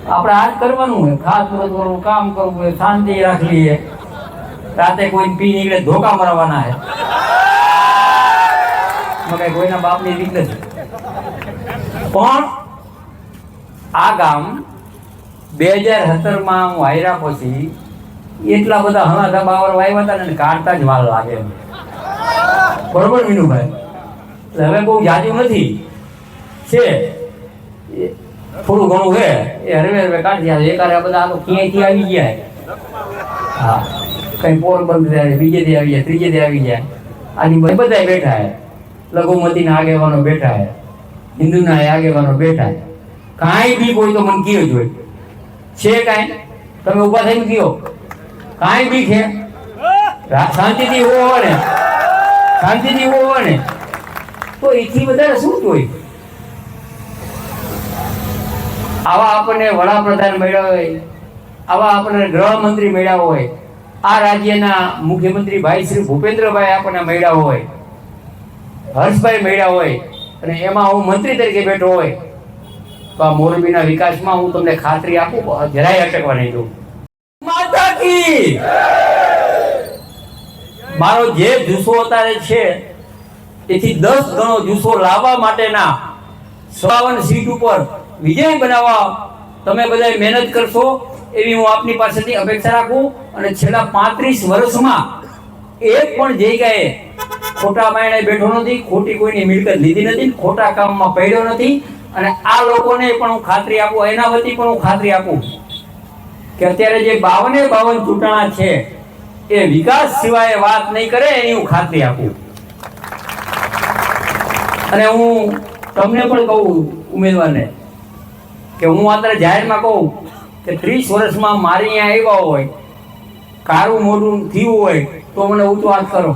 આપણે આજ કરવાનું હોય, ખાસ કરવું, કામ કરવું હોય, શાંતિ રાખવી છે. રાતે કોઈ પી નીકળે ધોકા મરવાના છે. કઈ કોઈના બાપની રીત નથી. પણ આ ગામ 2017 હું હાર્યા પછી એટલા બધા હણા બાવર વાવ્યા હતા ને કાઢતા જ વાર લાગે. બરોબર મીનુભાઈ? હવે બહુ જાજુ નથી છે, થોડું ઘણું છે એ હરવે કાઢી આવે. એકારે બધા આ તો ક્યાંયથી આવી ગયા. હા, કઈ પોરબંદર બીજેથી આવી જાય, ત્રીજેથી આવી જાય. આની બધા બેઠા છે. લઘુમતીના આગેવાનો બેઠા છે, હિન્દુના આગેવાનો બેઠા છે. કાંઈ બી કોઈ તો મને કયો જ હોય છે. કાંઈ તમે ઉભા થઈને કયો કાંઈ બી છે. શાંતિથી હોવો ને, શાંતિથી હોવો ને તો એથી વધારે શું જોઈએ? આવા આપણને વડાપ્રધાન મળ્યા હોય, આવા આપણને ગૃહમંત્રી મળ્યા હોય, આ રાજ્યના મુખ્યમંત્રી ભાઈ શ્રી ભૂપેન્દ્રભાઈ આપણને મળ્યા હોય, હર્ષભાઈ મળ્યા હોય, અને એમાં હું મંત્રી તરીકે બેઠો હોય તો આ મોરબીના વિકાસમાં હું તમને ખાતરી આપું, જરાય અટકવા નહીં દઉં. માતા કી મારો જે જુસ્સો અત્યારે છે એથી 10 ગણો જુસ્સો લાવવા માટેના 57 સીટ ઉપર વિજય બનાવવા તમે બધા મહેનત કરશો એવી હું આપની પાસેથી અપેક્ષા રાખું. અને છેલ્લા 35 વર્ષમાં એક પણ જગ્યાએ ખોટા માયણે બેઠો નથી, ખોટી કોઈની મિલકત લીધી નથી, ખોટા કામમાં પડ્યો નથી. અને આ લોકોને પણ હું ખાતરી આપું, એના વતી પણ હું ખાતરી આપું કે અત્યારે જે 52 ચૂંટણા છે એ વિકાસ સિવાય વાત નહીં કરે એની હું ખાતરી આપું. અને હું તમને પણ કહું ઉમેદવારને કે હું અત્યારે જાહેરમાં કહું કે 30 વર્ષમાં મારી અહીંયા આવ્યા હોય, કારું મોઢું થયું હોય તો મને ઊંચો હાથ કરો.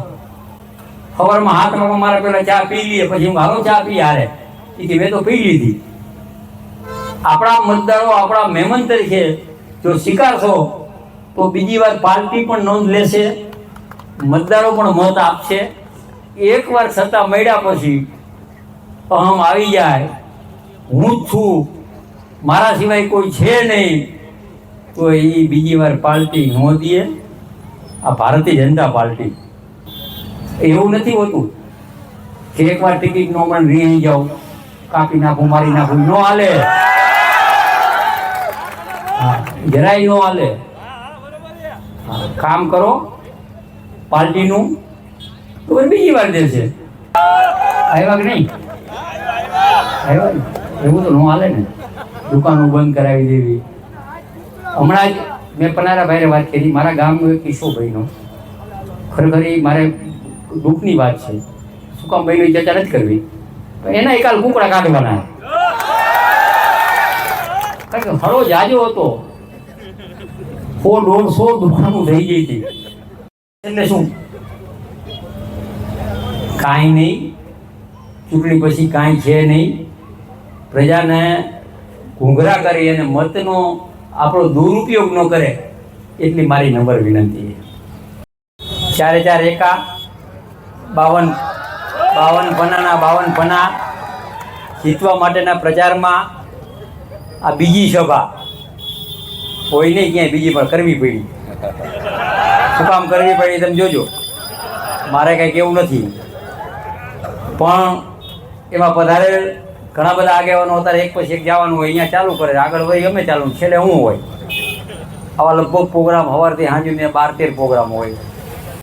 સવારમાં હાથમાં મારે પેલા ચા પી લઈએ, પછી હું હાલો ચા પી હારે કે મેં તો પી લીધી. આપણા મતદારો આપણા મહેમાન તરીકે જો સ્વીકારશો તો બીજી વાર પાર્ટી પણ નોંધ લેશે, મતદારો પણ મત આપશે. એકવાર સત્તા મળ્યા પછી અહમ આવી જાય, હું જ છું, મારા સિવાય કોઈ છે નહીં, તો એ બીજી વાર પાર્ટી ન દે. આ ભારતીય જનતા પાર્ટી એવું નથી હોતું કે એકવાર ટિકિટ નો મને રહી જાઉં, કાપી નાખું, મારી નાખું, ન હાલે. જરાય ન હાલે. કામ કરો પાર્ટીનું તો બીજી વાર દેશે. આવ્યા કે નહીં? આવ્યા ને? એવું તો ન હાલે ને. દુકાનો બંધ કરાવી દેવી. હમણાં જ મેં પનારાભાઈને વાત કરી, મારા ગામનો એક કિશોરભાઈનો. ખરેખર એ મારે દુઃખની વાત છે. શું કામ ભાઈની ચર્ચા નથી કરવી? એના એકાલ કુકડા કાઢવાના. કારણ કે હળો જાજો હતો, 100-150 દુકાનો થઈ ગઈ હતી. એટલે શું કાંઈ નહીં, ચૂંટણી પછી કાંઈ છે નહીં. પ્રજાને ઘૂંઘરા કરી અને મતનો આપણો દુરુપયોગ ન કરે એટલી મારી નમ્ર વિનંતી છે. 4 એકા 52 પન્ના જીતવા માટેના પ્રચારમાં આ બીજી સભા કોઈ નહીં, ક્યાંય બીજી પણ કરવી પડી. શું કામ કરવી પડી તમે જોજો, મારે કંઈ કેવું નથી. પણ એમાં પધારેલ ઘણા બધા આગેવાનો અત્યારે એક પછી એક જવાનું હોય, અહીંયા ચાલુ કરે, આગળ વહી અમે ચાલુ, છેલ્લે હું હોય. આવા લગભગ પ્રોગ્રામ સવારથી સાંજુ 12-13 પ્રોગ્રામ હોય.